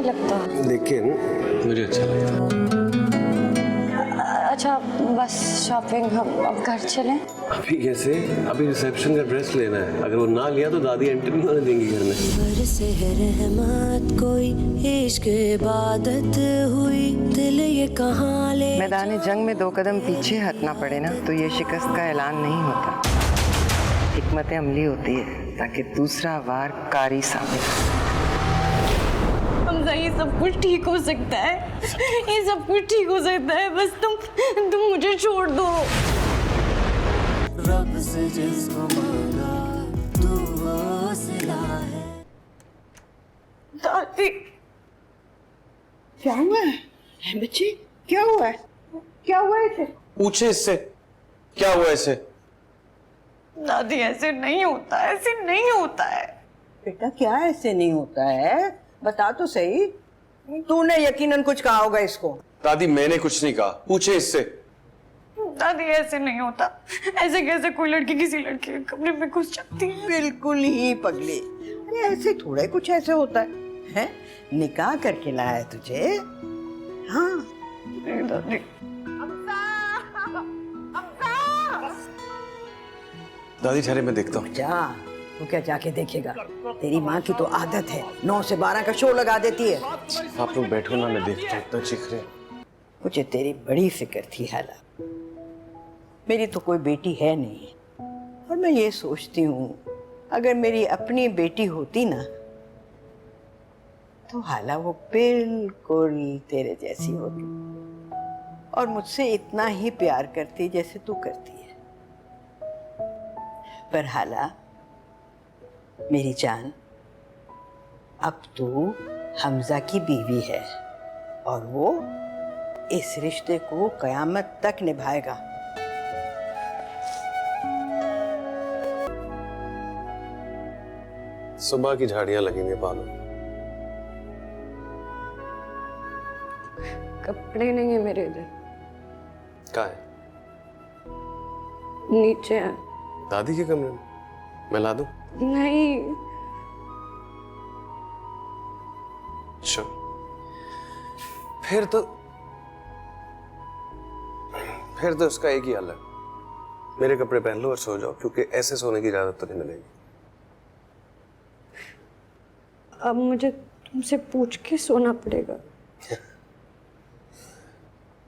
लगता। लेकिन मुझे अच्छा लगता। अच्छा बस शॉपिंग, हम अब घर चलें। अभी कैसे? अभी रिसेप्शन का ड्रेस लेना है। अगर वो ना लिया तो दादी एंट्री नहीं होने देंगी घर में। से है रहमत कोई इश्क इबादत हुई दिल ये कहाँ ले। मैदान जंग में 2 कदम पीछे हटना पड़े ना तो ये शिकस्त का ऐलान नहीं होता, हिकमत अमली होती है ताकि दूसरा वार कारी साबित हो। हमजा ये सब कुछ ठीक हो सकता है, ये सब कुछ ठीक हो सकता है, बस तुम मुझे छोड़ दो। रब से जिसको मांगा तू वो सिला है। दादी क्या हुआ है बच्ची? क्या हुआ है? क्या हुआ है इसे? पूछे इससे क्या हुआ इसे? दादी ऐसे नहीं होता, ऐसे नहीं होता है। बेटा क्या ऐसे नहीं होता है? बता तो सही। तूने यकीनन कुछ कहा होगा इसको। दादी मैंने कुछ नहीं कहा, पूछे इससे। दादी ऐसे नहीं होता, ऐसे कैसे कोई लड़की किसी लड़के के कमरे में घुस जाती है? बिल्कुल ही पगली, अरे ऐसे थोड़ा ही कुछ ऐसे होता है? निकाह करके लाया है तुझे। हाँ नहीं दादी। दादी ठहरे, मैं देखता हूँ। जा, तू क्या जाके देखेगा? तेरी माँ की तो आदत है 9 से 12 का शो लगा देती है। आप लोग बैठो ना, मैं देखता हूँ। इतना चीख रहे। मुझे तेरी बड़ी फिक्र थी हाला। मेरी तो कोई बेटी है नहीं और मैं ये सोचती हूँ अगर मेरी अपनी बेटी होती ना तो हाला वो बिल्कुल तेरे जैसी होती और मुझसे इतना ही प्यार करती जैसे तू करती है। पर हाला मेरी जान, अब तू हमजा की बीवी है और वो इस रिश्ते को कयामत तक निभाएगा। सुबह की झाड़ियां लगेंगे बालों। कपड़े नहीं है मेरे इधर, कहाँ है? नीचे है। दादी के कमरे में मैं ला दूं? नहीं। अच्छा फिर तो इसका एक ही हल है, मेरे कपड़े पहन लो और सो जाओ, क्योंकि ऐसे सोने की इजाजत तो नहीं मिलेगी। अब मुझे तुमसे पूछ के सोना पड़ेगा।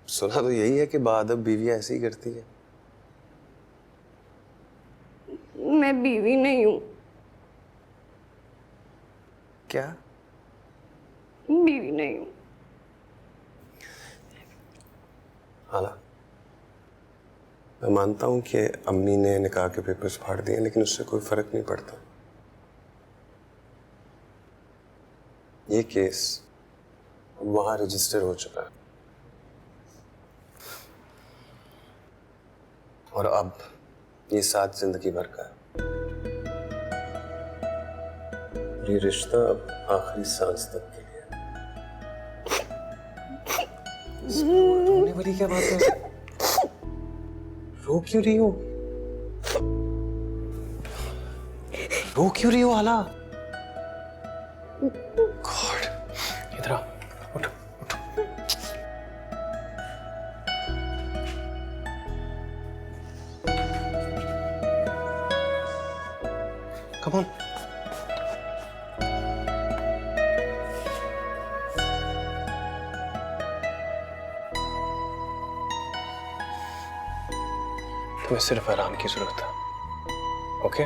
सुना तो यही है कि बाअदब बीवियां ऐसे ही करती है। मैं बीवी नहीं हूँ। क्या? बीवी नहीं हूँ। हाला, मैं मानता हूं कि अम्मी ने निकाह के पेपर्स फाड़ दिए, लेकिन उससे कोई फर्क नहीं पड़ता। ये केस वहां रजिस्टर हो चुका है और अब ये साथ जिंदगी भर का है। ये रिश्ता अब आखिरी सांस तक के लिए। रोने वाली क्या बात है? रो क्यों रही हो? रो क्यों रही हो हाला? गॉड, इधर आओ, उठो उठो। Come on. तुम्हें सिर्फ आराम की जरूरत है, ओके?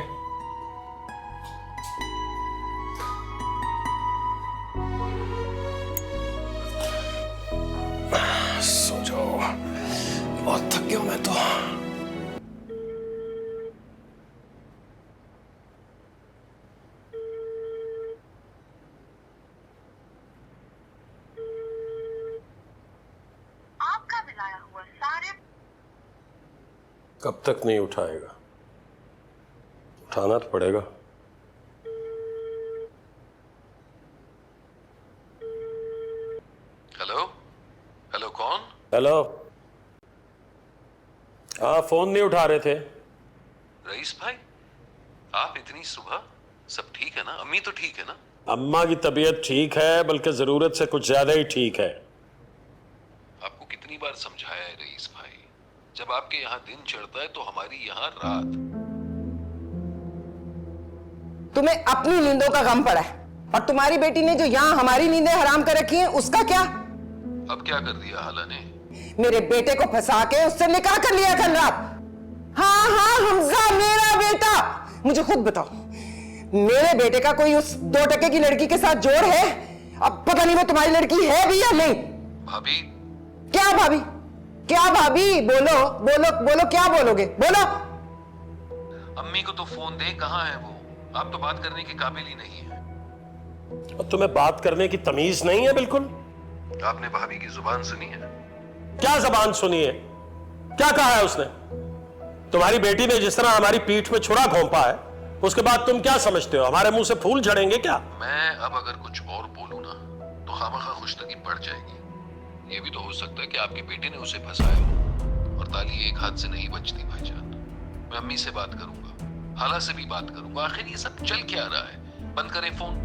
सो जाओ, बहुत थक गया हूं मैं तो। आपका मिलाया हुआ सारे कब तक नहीं उठाएगा? उठाना तो पड़ेगा। हेलो हेलो, कौन? हेलो। हाँ, फोन नहीं उठा रहे थे। रईस भाई, आप इतनी सुबह? सब ठीक है ना? अम्मी तो ठीक है ना? अम्मा की तबीयत ठीक है, बल्कि जरूरत से कुछ ज्यादा ही ठीक है। आपको कितनी बार समझाया है रईस भाई, जब आपके यहाँ दिन चढ़ता है तो हमारी यहाँ रात। तुम्हें अपनी नींदों का गम पड़ा है, और तुम्हारी बेटी ने जो यहाँ हमारी नींदें हराम कर रखी हैं, उसका क्या? अब क्या कर दिया हाला ने? मेरे बेटे को फंसा के उससे निकाह कर लिया कल रात। हाँ हाँ हमजा मेरा बेटा। मुझे खुद बताओ, मेरे बेटे का कोई उस 2 टके की लड़की के साथ जोड़ है? अब पता नहीं वो तुम्हारी लड़की है भी या नहीं। भाभी, क्या भाभी? क्या भाभी? बोलो बोलो बोलो, क्या बोलोगे? बोलो। अम्मी को तो फोन दे, कहाँ है वो? आप तो बात करने के काबिल ही नहीं है। और तुम्हें बात करने की तमीज नहीं है बिल्कुल? आपने भाभी की जुबान सुनी है? क्या जबान सुनी है? क्या कहा है उसने? तुम्हारी बेटी ने जिस तरह हमारी पीठ में छुरा घोंपा है, उसके बाद तुम क्या समझते हो हमारे मुंह से फूल झड़ेंगे क्या? मैं अब अगर कुछ और बोलूं ना तो खामखा खुशतगी बढ़ जाएगी। ये भी तो हो सकता है कि आपके बेटे ने उसे फंसाया हो, और ताली एक हाथ से नहीं बचती भाईजान। मैं अम्मी से बात करूंगा, हाला से भी बात करूंगा। आखिर ये सब चल क्या रहा है? बंद करें फोन।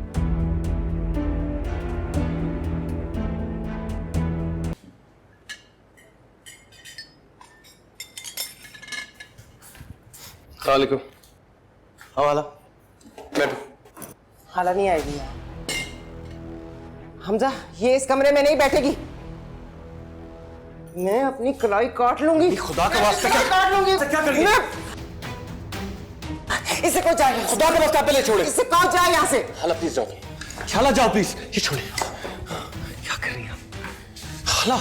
वालेकुम। हवाला बैठो। हाला नहीं आएगी यहाँ। हमजा, ये इस कमरे में नहीं बैठेगी। मैं अपनी कलाई काट लूंगी। खुदा का वास्ता क्या काट लूंगी। क्या करेंगे? इसे कौन जाए? खुदा का वास्ता पहले छोड़े। इसे कौन जाए यहाँ से? हाला प्लीज जाओ। हाला जाओ प्लीज। ये छोड़े। क्या कर रही हैं? हाला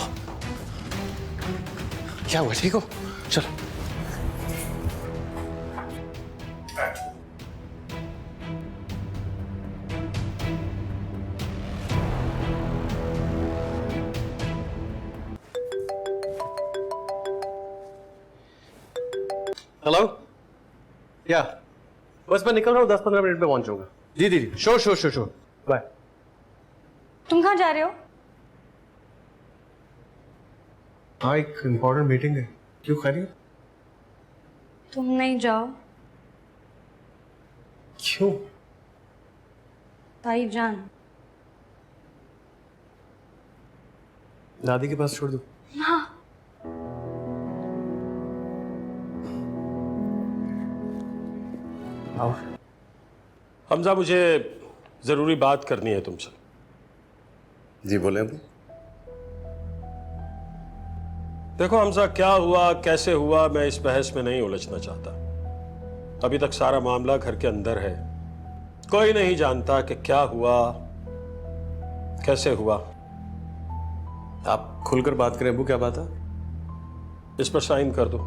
क्या हुआ? ठीक हो? चलो। हेलो, या बस मैं निकल रहा हूँ, 10-15 मिनट में पहुंच जाऊंगा। जी दीदी, श्योर बाय। तुम कहाँ जा रहे हो? हाँ, एक इम्पोर्टेंट मीटिंग है। क्यों खैरियत? तुम नहीं जाओ। क्यों? ताई जान। दादी के पास छोड़ दो। हाँ। आओ। हमजा, मुझे जरूरी बात करनी है तुमसे। जी बोले अभी। देखो हमजा, क्या हुआ कैसे हुआ मैं इस बहस में नहीं उलझना चाहता। अभी तक सारा मामला घर के अंदर है, कोई नहीं जानता कि क्या हुआ कैसे हुआ। आप खुलकर बात करें अबू, क्या बात है? इस पर साइन कर दो।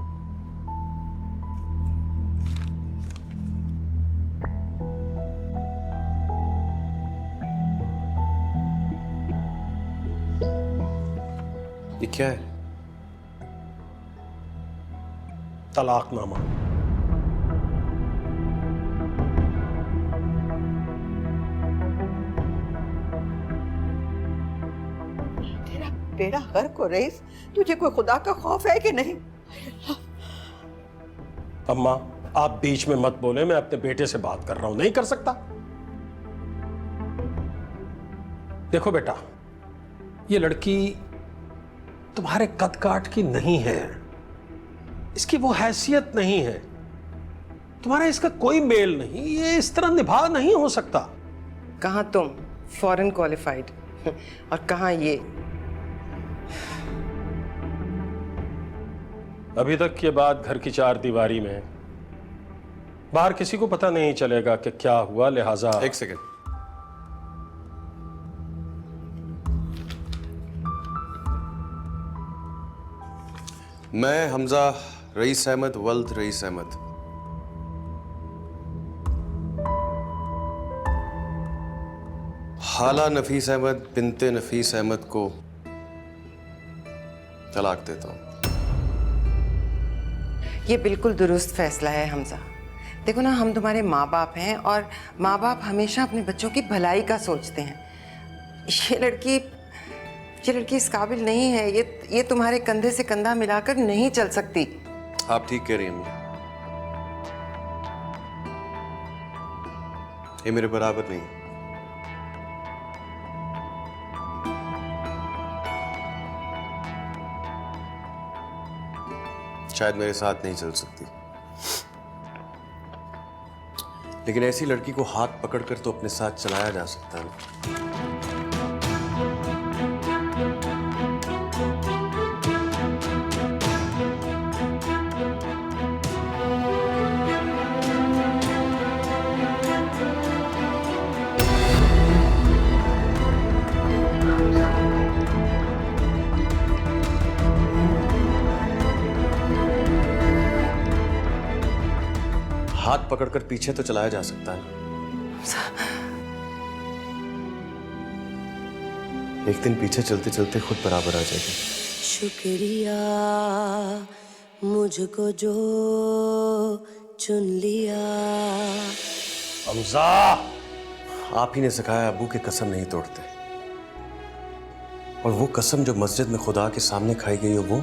ये क्या है? तलाकनामा। तेरा बेड़ा गर्क हो रईस, तुझे कोई खुदा का खौफ है कि नहीं? अम्मा, आप बीच में मत बोले, मैं अपने बेटे से बात कर रहा हूं। नहीं कर सकता? देखो बेटा, ये लड़की तुम्हारे कद काट की नहीं है, इसकी वो हैसियत नहीं है, तुम्हारा इसका कोई मेल नहीं, ये इस तरह निभा नहीं हो सकता। कहाँ तुम फॉरेन क्वालिफाइड और कहाँ ये? अभी तक ये बात घर की 4 दीवारी में है, बाहर किसी को पता नहीं चलेगा कि क्या हुआ, लिहाजा। एक सेकंड। मैं हमजा रईस अहमद वल्द रईस अहमद हाला नफीस अहमद बिनते नफीस अहमद को तलाक देता हूं। ये बिल्कुल दुरुस्त फैसला है हमजा। देखो ना, हम तुम्हारे माँ बाप हैं और माँ बाप हमेशा अपने बच्चों की भलाई का सोचते हैं। ये लड़की इस काबिल नहीं है, ये तुम्हारे कंधे से कंधा मिलाकर नहीं चल सकती। आप ठीक कह रही हैं अम्मी, ये मेरे बराबर नहीं है। शायद मेरे साथ नहीं चल सकती, लेकिन ऐसी लड़की को हाथ पकड़कर तो अपने साथ चलाया जा सकता है। हाथ पकड़कर पीछे तो चलाया जा सकता है। एक दिन पीछे चलते चलते खुद बराबर आ जाएगी। शुक्रिया मुझको जो चुन लिया। हमजा, आप ही ने सिखाया अब्बू के कसम नहीं तोड़ते, और वो कसम जो मस्जिद में खुदा के सामने खाई गई हो, वो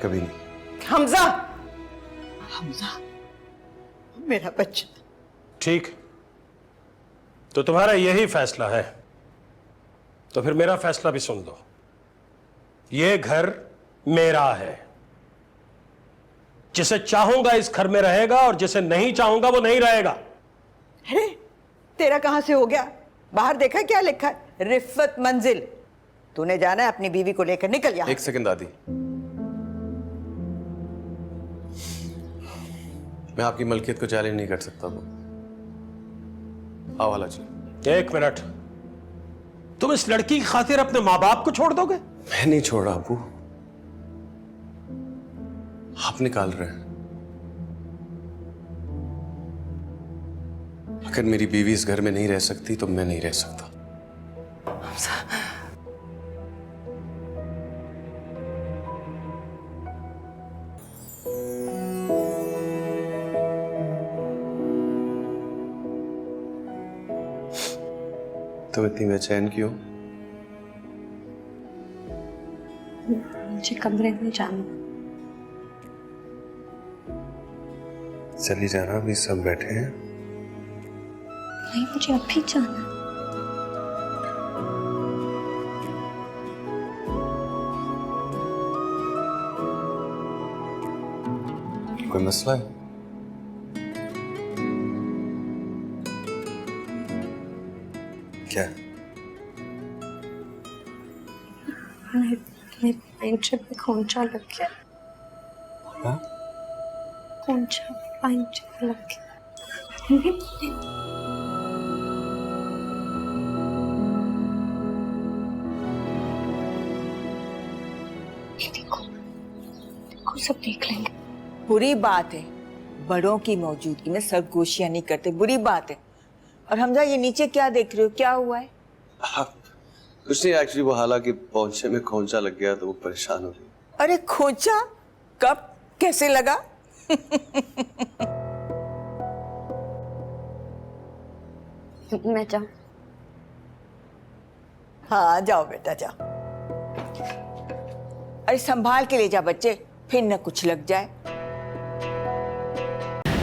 कभी नहीं। हमजा, हमजा मेरा बच्चा। ठीक, तो तुम्हारा यही फैसला है, तो फिर मेरा फैसला भी सुन लो। ये घर मेरा है, जिसे चाहूंगा इस घर में रहेगा और जिसे नहीं चाहूंगा वो नहीं रहेगा। अरे तेरा कहां से हो गया? बाहर देखा क्या लिखा है? रिफ्फत मंजिल। तूने जाना है अपनी बीवी को लेकर, निकल यहाँ। एक सेकंड दादी, मैं आपकी मलकियत को चैलेंज नहीं कर सकता। वो हवाला चलो। एक मिनट, तुम इस लड़की की खातिर अपने माँ बाप को छोड़ दोगे? मैं नहीं छोड़ रहा अब्बू, आप निकाल रहे हैं। अगर मेरी बीवी इस घर में नहीं रह सकती तो मैं नहीं रह सकता। तुम इतनी बेचैन क्यों? मुझे कमरे में जाना। चली जाना, अभी सब बैठे हैं। नहीं, मुझे अभी जाना। कोई मसला है? क्या? मेरे पैंट पे खोंचा लग गया। हाँ? खोंचा पैंट पे लग गया। देखो सब देख लेंगे। बुरी बात है, बड़ों की मौजूदगी में सरगोशियां नहीं करते, बुरी बात है। और हमजा, ये नीचे क्या देख रहे हो, क्या हुआ है? कुछ नहीं, एक्चुअली वो हालांकि पहुंचे में खोंचा लग गया तो वो परेशान हो गई। अरे खोंचा कब, कैसे लगा? मैं जाऊं? हाँ जाओ बेटा जाओ। अरे संभाल के ले जा बच्चे, फिर न कुछ लग जाए।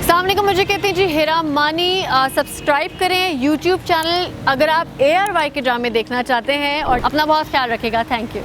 सामने को मुझे कहते हैं जी हेरा मानी। सब्सक्राइब करें YouTube चैनल अगर आप ARY के ड्रामे देखना चाहते हैं, और अपना बहुत ख्याल रखिएगा। Thank you.